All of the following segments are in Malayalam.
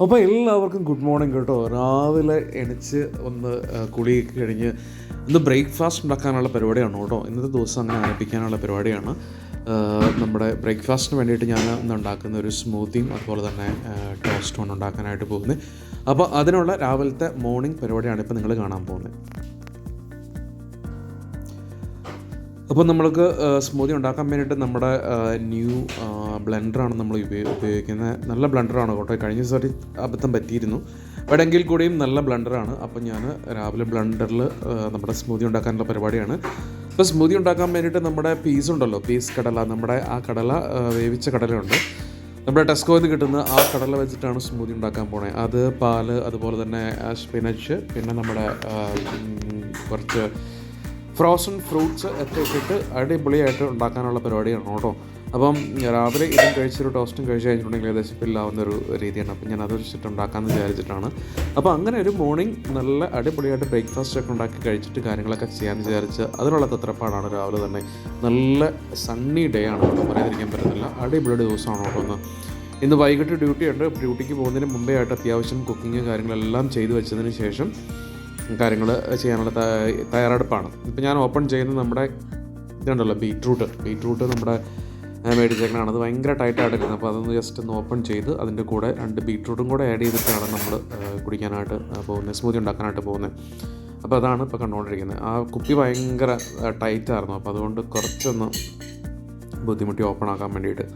അപ്പോൾ എല്ലാവർക്കും ഗുഡ് മോർണിംഗ് കേട്ടോ. രാവിലെ എണിച്ച് ഒന്ന് കുളിയൊക്കെ കഴിഞ്ഞ് ഇന്ന് ബ്രേക്ക്ഫാസ്റ്റ് ഉണ്ടാക്കാനുള്ള പരിപാടിയാണ് കേട്ടോ. ഇന്നത്തെ ദിവസം അങ്ങനെ ആരംഭിക്കാനുള്ള പരിപാടിയാണ്. നമ്മുടെ ബ്രേക്ക്ഫാസ്റ്റിന് വേണ്ടിയിട്ട് ഞാൻ ഇന്ന് ഉണ്ടാക്കുന്ന ഒരു സ്മൂത്തിയും അതുപോലെ തന്നെ ടോസ്റ്റുമാണ് ഉണ്ടാക്കാനായിട്ട് പോകുന്നത്. അപ്പോൾ അതിനുള്ള രാവിലത്തെ മോർണിംഗ് പരിപാടിയാണ് ഇപ്പോൾ നിങ്ങൾ കാണാൻ പോകുന്നത്. അപ്പോൾ നമ്മൾക്ക് സ്മൂത്തി ഉണ്ടാക്കാൻ വേണ്ടിയിട്ട് നമ്മുടെ ന്യൂ ബ്ലെൻഡറാണ് നമ്മൾ ഉപയോഗിക്കുന്നത്. നല്ല ബ്ലെൻഡറാണ് കേട്ടോ. കഴിഞ്ഞ ദിവസം അബദ്ധം പറ്റിയിരുന്നു, എങ്കിൽ കൂടിയും നല്ല ബ്ലെൻഡറാണ്. അപ്പോൾ ഞാൻ രാവിലെ ബ്ലെൻഡറിൽ നമ്മുടെ സ്മൂത്തി ഉണ്ടാക്കാനുള്ള പരിപാടിയാണ്. ഇപ്പോൾ സ്മൂത്തി ഉണ്ടാക്കാൻ വേണ്ടിയിട്ട് നമ്മുടെ പീസ് ഉണ്ടല്ലോ, പീസ് കടല, നമ്മുടെ ആ കടല വേവിച്ച കടലയുണ്ട്, നമ്മുടെ ടെസ്കോയിൽ നിന്ന് കിട്ടുന്ന ആ കടല വെച്ചിട്ടാണ് സ്മൂത്തി ഉണ്ടാക്കാൻ പോണേ. അത് പാല്, അതുപോലെ തന്നെ സ്പിനച്ച്, പിന്നെ നമ്മുടെ കുറച്ച് ഫ്രോസൺ ഫ്രൂട്ട്സ് ഒക്കെ ഇട്ടിട്ട് അടിപൊളിയായിട്ട് ഉണ്ടാക്കാനുള്ള പരിപാടിയാണ് കേട്ടോ. അപ്പം രാവിലെ ഇതും കഴിച്ചൊരു ടോസ്റ്റും കഴിച്ച് കഴിഞ്ഞിട്ടുണ്ടെങ്കിൽ ഏകദേശം ഫില്ലാവുന്നൊരു രീതിയാണ്. അപ്പം ഞാൻ അത് വെച്ചിട്ട് ഉണ്ടാക്കാമെന്ന് വിചാരിച്ചിട്ടാണ്. അപ്പോൾ അങ്ങനെ ഒരു മോർണിംഗ് നല്ല അടിപൊളിയായിട്ട് ബ്രേക്ക്ഫാസ്റ്റ് ഒക്കെ ഉണ്ടാക്കി കഴിച്ചിട്ട് കാര്യങ്ങളൊക്കെ ചെയ്യാമെന്ന് വിചാരിച്ച് അതിനുള്ള തത്രപ്പാടാണ് രാവിലെ തന്നെ. നല്ല സണ്ണി ഡേ ആണ് കേട്ടോ, പറയാതിരിക്കാൻ പറ്റുന്നില്ല. അടിപൊളി ദിവസമാണ് കേട്ടോ. ഇന്ന് വൈകിട്ട് ഡ്യൂട്ടി ഉണ്ട്. ഡ്യൂട്ടിക്ക് പോകുന്നതിന് മുമ്പേ ആയിട്ട് അത്യാവശ്യം കുക്കിങ് കാര്യങ്ങളെല്ലാം ചെയ്തു വെച്ചതിന് ശേഷം കാര്യങ്ങൾ ചെയ്യാനുള്ള തയ്യാറെടുപ്പാണ്. ഇപ്പം ഞാൻ ഓപ്പൺ ചെയ്യുന്നത് നമ്മുടെ ഇതുണ്ടല്ലോ, ബീറ്റ്റൂട്ട് നമ്മുടെ മേടിച്ചേക്കണാണ്. അത് ഭയങ്കര ടൈറ്റായിട്ട് എടുക്കുന്നത്. അപ്പോൾ അതൊന്ന് ജസ്റ്റ് ഒന്ന് ഓപ്പൺ ചെയ്ത് അതിൻ്റെ കൂടെ 2 ബീറ്റ്റൂട്ടും കൂടെ ആഡ് ചെയ്തിട്ടാണ് നമ്മൾ കുടിക്കാനായിട്ട് പോകുന്നത്, സ്മൂത്തി ഉണ്ടാക്കാനായിട്ട് പോകുന്നത്. അപ്പോൾ അതാണ് ഇപ്പോൾ കണ്ടുകൊണ്ടിരിക്കുന്നത്. ആ കുപ്പി ഭയങ്കര ടൈറ്റായിരുന്നു, അപ്പോൾ അതുകൊണ്ട് കുറച്ചൊന്ന് ബുദ്ധിമുട്ടി ഓപ്പൺ ആക്കാൻ വേണ്ടിയിട്ട്.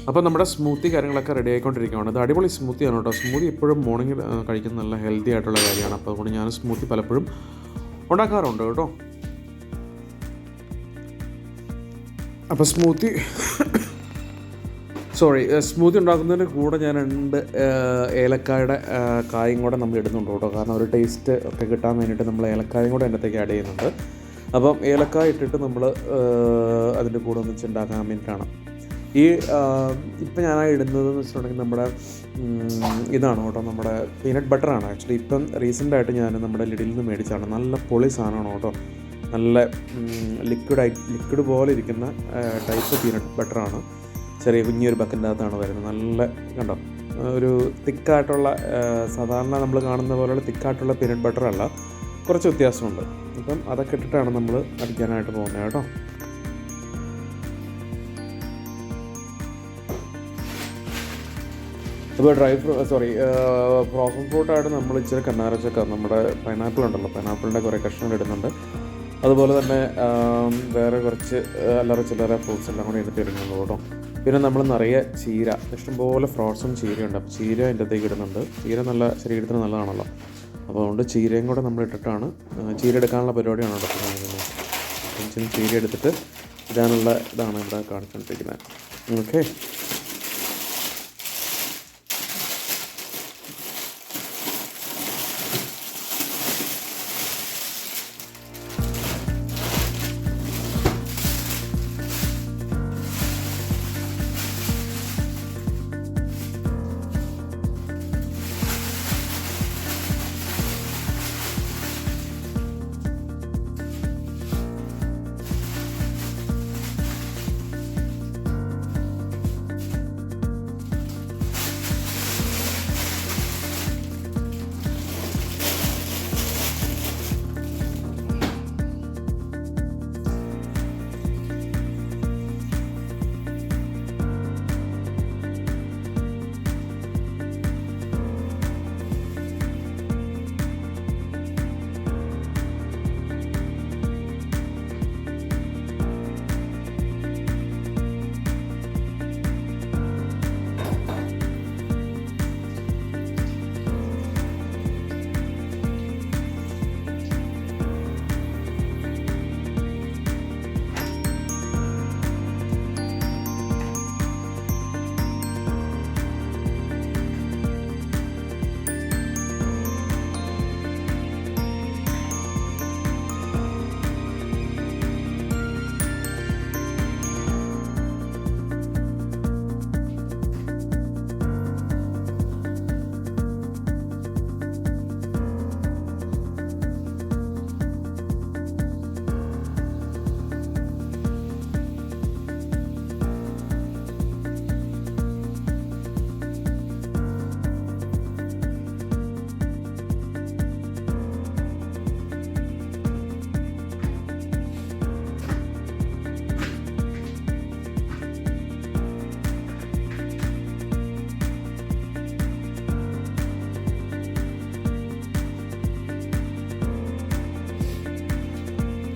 അപ്പോൾ നമ്മുടെ സ്മൂത്തി കാര്യങ്ങളൊക്കെ റെഡി ആയിക്കൊണ്ടിരിക്കുകയാണ്. ഇത് അടിപൊളി സ്മൂത്തിയാണ് കേട്ടോ. സ്മൂത്തി എപ്പോഴും മോർണിംഗിൽ കഴിക്കുന്ന നല്ല ഹെൽത്തി ആയിട്ടുള്ള കാര്യമാണ്. അപ്പോൾ അതുകൊണ്ട് ഞാൻ സ്മൂത്തി പലപ്പോഴും ഉണ്ടാക്കാറുണ്ട് കേട്ടോ. അപ്പോൾ സ്മൂത്തി ഉണ്ടാക്കുന്നതിന് കൂടെ ഞാൻ 2 ഏലക്കായുടെ കായും കൂടെ നമ്മൾ ഇടുന്നുണ്ട് കേട്ടോ. കാരണം ഒരു ടേസ്റ്റ് ഒക്കെ കിട്ടാൻ വേണ്ടിയിട്ട് നമ്മൾ ഏലക്കായും കൂടെ അതിനകത്തേക്ക് ആഡ് ചെയ്യുന്നുണ്ട്. അപ്പം ഏലക്കായ ഇട്ടിട്ട് നമ്മൾ അതിൻ്റെ കൂടെ ഒന്നിച്ച് ഉണ്ടാക്കാൻ വേണ്ടിയിട്ടാണ് ഈ ഇപ്പം ഞാൻ ഇടുന്നതെന്ന് വെച്ചിട്ടുണ്ടെങ്കിൽ നമ്മുടെ ഇതാണ് കേട്ടോ, നമ്മുടെ പീനട്ട് ബട്ടറാണ്. ആക്ച്വലി ഇപ്പം റീസെൻ്റായിട്ട് ഞാൻ നമ്മുടെ ലിഡിൽ നിന്ന് മേടിച്ചാണ്. നല്ല പൊളി സാധനമാണ് കേട്ടോ. നല്ല ലിക്വിഡ് പോലെ ഇരിക്കുന്ന ടൈപ്പ് പീനട്ട് ബട്ടറാണ്. ചെറിയ കുഞ്ഞൊരു ബക്കറ്റിൻ്റെ അകത്താണ് വരുന്നത്. നല്ല കണ്ടോ, ഒരു തിക്കായിട്ടുള്ള സാധാരണ നമ്മൾ കാണുന്ന പോലെയുള്ള തിക്കായിട്ടുള്ള പീനട്ട് ബട്ടറല്ല, കുറച്ച് വ്യത്യാസമുണ്ട്. അപ്പം അതൊക്കെ ഇട്ടിട്ടാണ് നമ്മൾ അടിക്കാനായിട്ട് പോകുന്നത് കേട്ടോ. അപ്പോൾ ഫ്രോസൺ ഫ്രൂട്ടായിട്ട് നമ്മൾ ഇച്ചിരി കന്നാരച്ചക്ക, നമ്മുടെ പൈനാപ്പിൾ ഉണ്ടല്ലോ, പൈനാപ്പിളിൻ്റെ കുറേ കഷ്ണങ്ങൾ ഇടുന്നുണ്ട്. അതുപോലെ തന്നെ വേറെ കുറച്ച് അല്ലറ ചില്ലറ ഫ്രൂട്ട്സ് എല്ലാം കൂടി ഇതിട്ട് ഇടുന്നുണ്ട് കേട്ടോ. പിന്നെ നമ്മൾ നിറയെ ചീര, ഇഷ്ടംപോലെ ഫ്രോസൺ ചീരയുണ്ട്. അപ്പോൾ ചീര അതിൻ്റെ അകത്തേക്ക് ഇടുന്നുണ്ട്. ചീര നല്ല ശരീരത്തിന് നല്ലതാണല്ലോ. അപ്പോൾ അതുകൊണ്ട് ചീരയും കൂടെ നമ്മൾ ഇട്ടിട്ടാണ് ചീര എടുക്കാനുള്ള പരിപാടിയാണ് നടക്കുന്നത്. കുറച്ച് ചീര എടുത്തിട്ട് ഇതാണ് ഇവിടെ കാണിച്ചുകൊണ്ടിരിക്കുന്നത്. ഓക്കെ.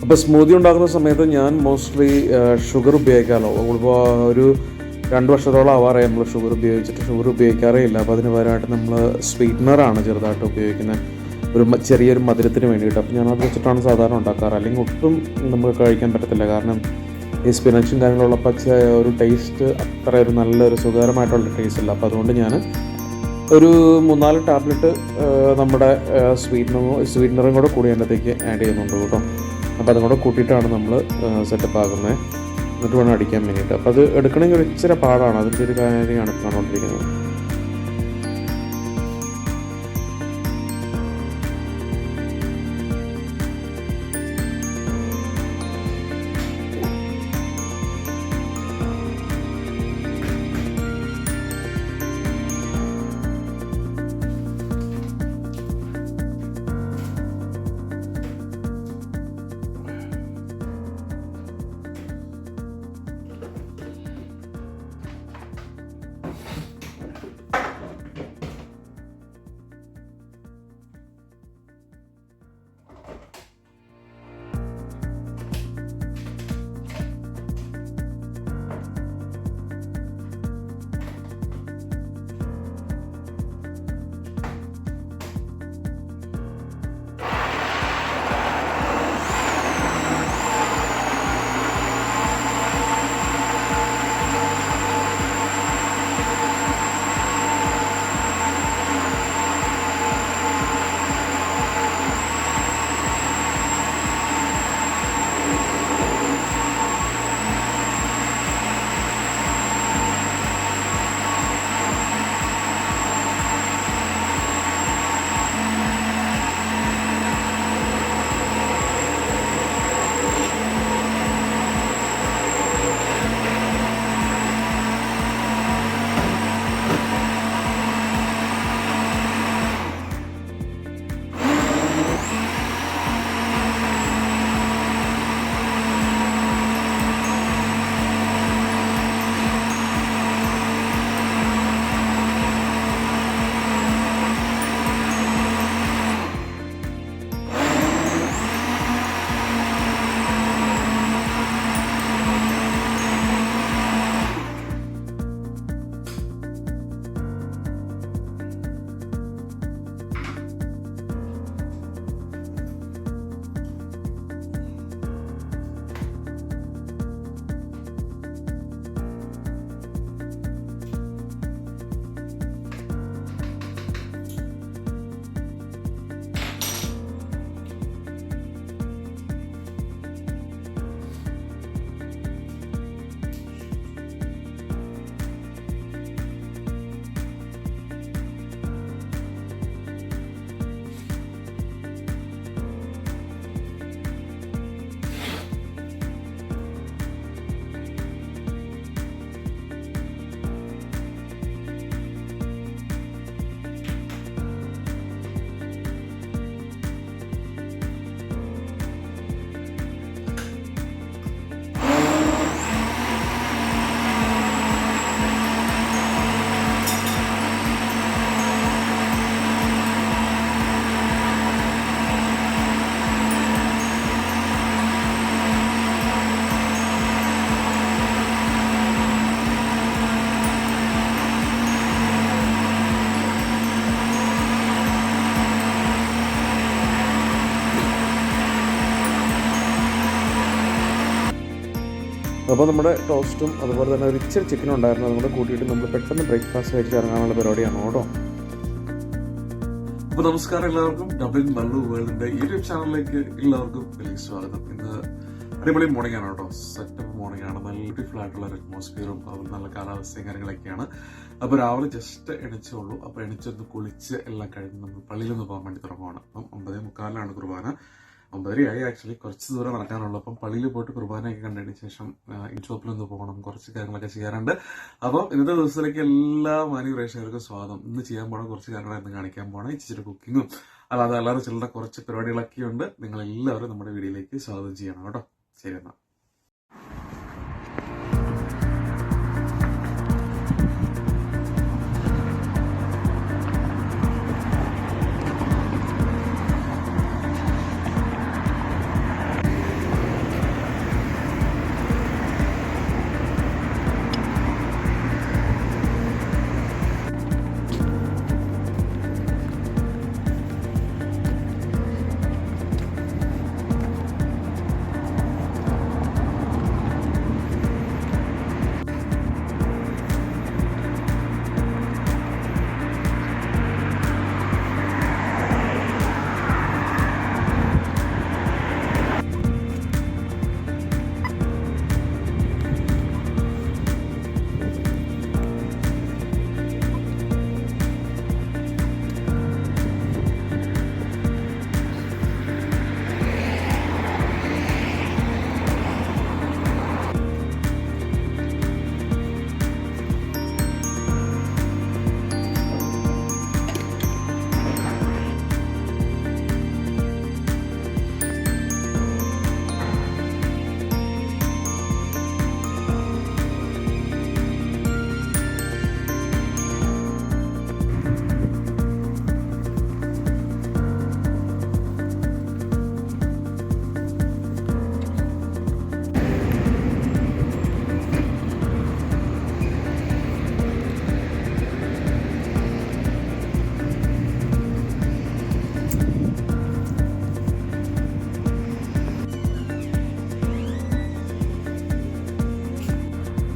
അപ്പോൾ സ്മൂതി ഉണ്ടാക്കുന്ന സമയത്ത് ഞാൻ മോസ്റ്റ്ലി ഷുഗർ ഉപയോഗിക്കാമല്ലോ. ഇപ്പോൾ ഒരു 2 വർഷത്തോളം ആവാറായി നമ്മൾ ഷുഗർ ഉപയോഗിക്കാറേ ഇല്ല. അപ്പോൾ അതിന് പകരമായിട്ട് നമ്മൾ സ്വീറ്റ്നറാണ് ചെറുതായിട്ട് ഉപയോഗിക്കുന്നത്, ചെറിയൊരു മധുരത്തിന് വേണ്ടിയിട്ട്. അപ്പോൾ ഞാനത് വെച്ചിട്ടാണ് സാധാരണ ഉണ്ടാക്കാറ്. അല്ലെങ്കിൽ ഒട്ടും നമുക്ക് കഴിക്കാൻ പറ്റത്തില്ല. കാരണം ഈ സ്പിനച്ചും കാര്യങ്ങളുള്ളപ്പോൾ ഒരു ടേസ്റ്റ് അത്ര ഒരു നല്ലൊരു സുഖകരമായിട്ടുള്ള ടേസ്റ്റ് ഇല്ല. അപ്പോൾ അതുകൊണ്ട് ഞാൻ ഒരു 3-4 ടാബ്ലറ്റ് നമ്മുടെ സ്വീറ്റ്നറും കൂടെ കൂടി അതിനകത്തേക്ക് ആഡ് ചെയ്യുന്നുണ്ട് കേട്ടോ. അപ്പോൾ അതും കൂടെ കൂട്ടിയിട്ടാണ് നമ്മൾ സെറ്റപ്പ് ആക്കുന്നത്. എന്നിട്ട് വേണം അടിക്കാൻ വേണ്ടിയിട്ട്. അപ്പോൾ അത് എടുക്കണമെങ്കിൽ ഒരു ഇച്ചിരി പാടാണ്. അതിൻ്റെ ഒരു കാര്യമാണ് കാണുകൊണ്ടിരിക്കുന്നത്. അപ്പോൾ നമ്മുടെ ടോസ്റ്റും അതുപോലെ തന്നെ ഒരു ഇച്ചിരി ചിക്കനും ഉണ്ടായിരുന്നു. അതുകൊണ്ട് കൂട്ടിയിട്ട് നമ്മൾ പെട്ടെന്ന് ബ്രേക്ക്ഫാസ്റ്റ് കഴിച്ച് ഇറങ്ങാനുള്ള പരിപാടിയാണ് കേട്ടോ. അപ്പോൾ നമസ്കാരം എല്ലാവർക്കും. ഡബ്ലിൻ മല്ലു വേൾഡിന്റെ യൂട്യൂബ് ചാനലിലേക്ക് എല്ലാവർക്കും വലിയ സ്വാഗതം. ഇന്ന് അടിപൊളി മോർണിംഗ് ആണ് കേട്ടോ. സെറ്റപ്പ് മോർണിംഗ് ആണ്. നല്ല ബ്യൂട്ടിഫുൾ ആയിട്ടുള്ള ഒരു അറ്റ്മോസ്ഫിയറും അതുപോലെ നല്ല കാലാവസ്ഥയും കാര്യങ്ങളൊക്കെയാണ്. അപ്പോൾ രാവിലെ ജസ്റ്റ് എണിച്ചുള്ളൂ. അപ്പോൾ എണിച്ചൊന്ന് കുളിച്ച് എല്ലാം കഴിഞ്ഞ് നമ്മൾ പള്ളിയിലൊന്ന് പോകാൻ വേണ്ടി തുടങ്ങുവാണ്. അപ്പം 9:45 കുർബാന. 9:30 ആക്ച്വലി. കുറച്ച് ദൂരം നടക്കാനുള്ളൂ. അപ്പം പള്ളിയിൽ പോയിട്ട് കുർബാനയൊക്കെ കണ്ടതിന് ശേഷം ഷോപ്പിലൊന്ന് പോകണം, കുറച്ച് കാര്യങ്ങളൊക്കെ ചെയ്യാറുണ്ട്. അപ്പം ഇന്നത്തെ ദിവസത്തിലേക്ക് എല്ലാ മാന്യ പ്രേക്ഷകർക്കും സ്വാഗതം. ഇന്ന് ചെയ്യാൻ പോകണം കുറച്ച് കാര്യങ്ങളായിരുന്നു കാണിക്കാൻ പോകണം. ഇച്ചിരി കുക്കിങ്ങും അല്ലാതെ ചിലരുടെ കുറച്ച് പരിപാടികളൊക്കെ ഉണ്ട്. നിങ്ങൾ എല്ലാവരും നമ്മുടെ വീഡിയോയിലേക്ക് സ്വാഗതം ചെയ്യണം കേട്ടോ. ശരി എന്നാ.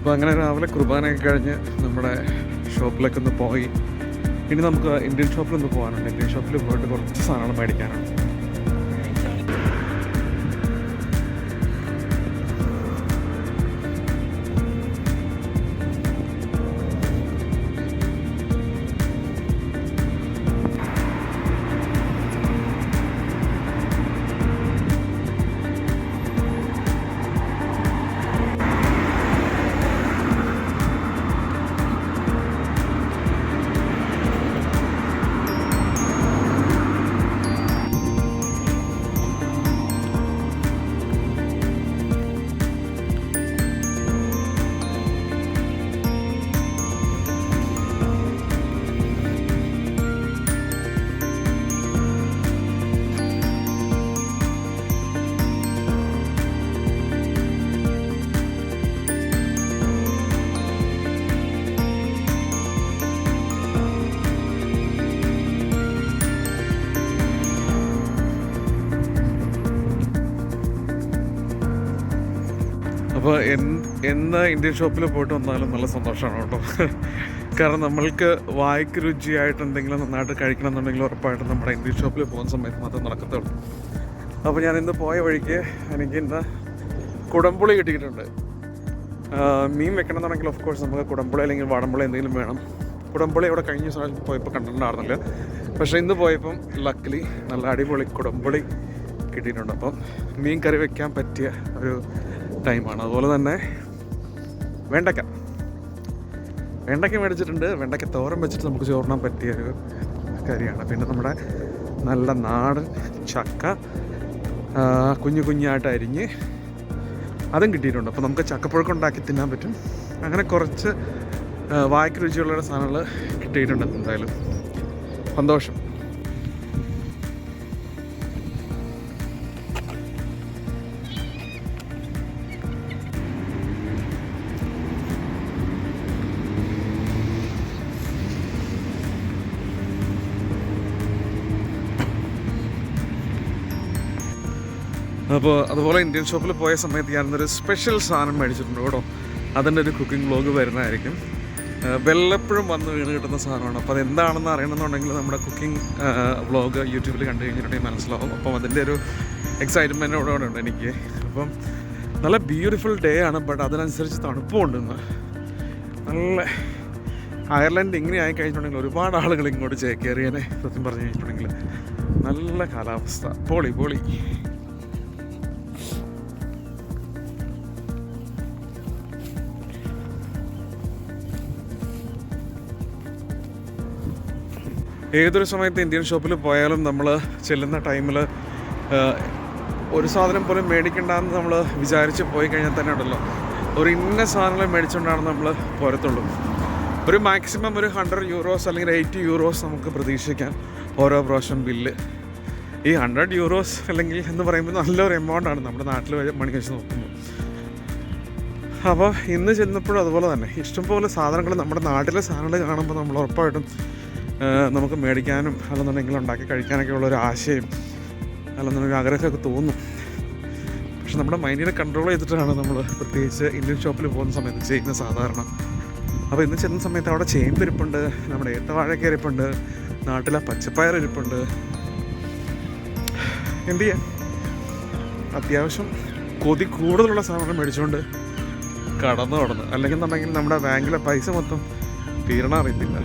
അപ്പോൾ അങ്ങനെ രാവിലെ കുർബാനയൊക്കെ കഴിഞ്ഞ് നമ്മുടെ ഷോപ്പിലേക്കൊന്ന് പോയി. ഇനി നമുക്ക് ഇന്ത്യൻ ഷോപ്പിലൊന്ന് പോകാനുണ്ട്. ഇന്ത്യൻ ഷോപ്പിൽ പോയിട്ട് കുറച്ച് സാധനങ്ങൾ മേടിക്കാനാണ്. അപ്പോൾ എന്ന് ഇന്ത്യൻ ഷോപ്പിൽ പോയിട്ട് വന്നാലും നല്ല സന്തോഷമാണ് കേട്ടോ. കാരണം നമ്മൾക്ക് വായ്ക്ക് രുചിയായിട്ട് എന്തെങ്കിലും നന്നായിട്ട് കഴിക്കണം എന്നുണ്ടെങ്കിൽ ഉറപ്പായിട്ടും നമ്മുടെ ഇന്ത്യൻ ഷോപ്പിൽ പോകുന്ന സമയത്ത് മാത്രം നടക്കത്തുള്ളൂ. അപ്പോൾ ഞാൻ ഇന്ന് പോയ വഴിക്ക് എനിക്ക് ഇന്ന് കുടംപുളി കിട്ടിയിട്ടുണ്ട്. മീൻ വെക്കണം എന്നുണ്ടെങ്കിൽ ഓഫ് കോഴ്സ് നമുക്ക് കുടംപുളി അല്ലെങ്കിൽ വാടംപുളി എന്തെങ്കിലും വേണം. കുടംപുളി ഇവിടെ കഴിഞ്ഞ സമയത്ത് പോയപ്പോൾ കണ്ടിട്ടുണ്ടായിരുന്നില്ല. പക്ഷേ ഇന്ന് പോയപ്പം ലക്കിലി നല്ല അടിപൊളി കുടംപുളി കിട്ടിയിട്ടുണ്ട്. അപ്പം മീൻ കറി വെക്കാൻ പറ്റിയ ഒരു ടൈമാണ്. അതുപോലെ തന്നെ വെണ്ടയ്ക്ക മേടിച്ചിട്ടുണ്ട്. വെണ്ടയ്ക്ക തോരൻ വെച്ചിട്ട് നമുക്ക് ചോറിനാൻ പറ്റിയൊരു കറിയാണ്. പിന്നെ നമ്മുടെ നല്ല നാടൻ ചക്ക കുഞ്ഞു കുഞ്ഞായിട്ട് അരിഞ്ഞ് അതും കിട്ടിയിട്ടുണ്ട്. അപ്പോൾ നമുക്ക് ചക്കപ്പുഴുക്ക് ഉണ്ടാക്കി തിന്നാൻ പറ്റും. അങ്ങനെ കുറച്ച് വായ്ക്ക് രുചിയുള്ള സാധനങ്ങൾ കിട്ടിയിട്ടുണ്ട്. എന്തായാലും സന്തോഷം. അപ്പോൾ അതുപോലെ ഇന്ത്യൻ ഷോപ്പിൽ പോയ സമയത്ത് ഞാനൊരു സ്പെഷ്യൽ സാധനം മേടിച്ചിട്ടുണ്ട് കേട്ടോ. അതിൻ്റെ ഒരു കുക്കിംഗ് വ്ലോഗ് വരുന്നതായിരിക്കും. വല്ലപ്പോഴും വന്ന് വീണ് കിട്ടുന്ന സാധനമാണ്. അപ്പോൾ അതെന്താണെന്ന് അറിയണമെന്നുണ്ടെങ്കിൽ നമ്മുടെ കുക്കിംഗ് വ്ലോഗ് യൂട്യൂബിൽ കണ്ടു കഴിഞ്ഞിട്ടുണ്ടെങ്കിൽ മനസ്സിലാവും. അപ്പം അതിൻ്റെ ഒരു എക്സൈറ്റ്മെൻറ്റോടെ ഉണ്ട് എനിക്ക്. അപ്പം നല്ല ബ്യൂട്ടിഫുൾ ഡേ ആണ്. ബട്ട് അതിനനുസരിച്ച് തണുപ്പുണ്ട് ഇന്ന്. നല്ല അയർലൻഡ് ഇങ്ങനെ ആയി കഴിഞ്ഞിട്ടുണ്ടെങ്കിൽ ഒരുപാട് ആളുകൾ ഇങ്ങോട്ട് ചേക്കേറിയനെ സത്യം പറഞ്ഞു കഴിഞ്ഞിട്ടുണ്ടെങ്കിൽ. നല്ല കാലാവസ്ഥ, പൊളി. ഏതൊരു സമയത്ത് ഇന്ത്യൻ ഷോപ്പിൽ പോയാലും നമ്മൾ ചെല്ലുന്ന ടൈമിൽ ഒരു സാധനം പോലും മേടിക്കണ്ടെന്ന് നമ്മൾ വിചാരിച്ച് പോയി കഴിഞ്ഞാൽ തന്നെ ഉണ്ടല്ലോ, ഒരു ഇന്ന സാധനങ്ങൾ മേടിച്ചുകൊണ്ടാണ് നമ്മൾ പോരത്തുള്ളൂ. ഒരു മാക്സിമം ഒരു €100 അല്ലെങ്കിൽ €80 നമുക്ക് പ്രതീക്ഷിക്കാം ഓരോ പ്രാവശ്യം ബില്ല്. ഈ €100 അല്ലെങ്കിൽ എന്ന് പറയുമ്പോൾ നല്ലൊരു എമൗണ്ടാണ് നമ്മുടെ നാട്ടിൽ മണി വെച്ച് നോക്കുമ്പോൾ. അപ്പോൾ ഇന്ന് ചെന്നപ്പോഴും അതുപോലെ തന്നെ ഇഷ്ടംപോലെ സാധനങ്ങൾ, നമ്മുടെ നാട്ടിലെ സാധനങ്ങൾ കാണുമ്പോൾ നമ്മൾ ഉറപ്പായിട്ടും നമുക്ക് മേടിക്കാനും അല്ലെന്നുണ്ടെങ്കിൽ ഉണ്ടാക്കി കഴിക്കാനൊക്കെ ഉള്ളൊരു ആശയം അല്ലെന്നുണ്ടെങ്കിൽ ആഗ്രഹമൊക്കെ തോന്നും. പക്ഷെ നമ്മുടെ മൈൻഡിനെ കൺട്രോൾ ചെയ്തിട്ടാണ് നമ്മൾ പ്രത്യേകിച്ച് ഇന്ത്യൻ ഷോപ്പിൽ പോകുന്ന സമയത്ത് ചെയ്യുന്ന സാധാരണ. അപ്പോൾ ഇന്ന് ചെന്ന സമയത്ത് അവിടെ ചേമ്പ് ഇരിപ്പുണ്ട്, നമ്മുടെ ഏത്തവാഴയ്ക്ക ഇരിപ്പുണ്ട്, നാട്ടിലെ പച്ചപ്പയർ ഇരിപ്പുണ്ട്. എന്ത് ചെയ്യാൻ, അത്യാവശ്യം കൊതി കൂടുതലുള്ള സാധനങ്ങൾ മേടിച്ചുകൊണ്ട് കടന്നു അല്ലെങ്കിൽ നമ്മുടെ ബാങ്കിലെ പൈസ മൊത്തം തീരണ അറിയത്തില്ല.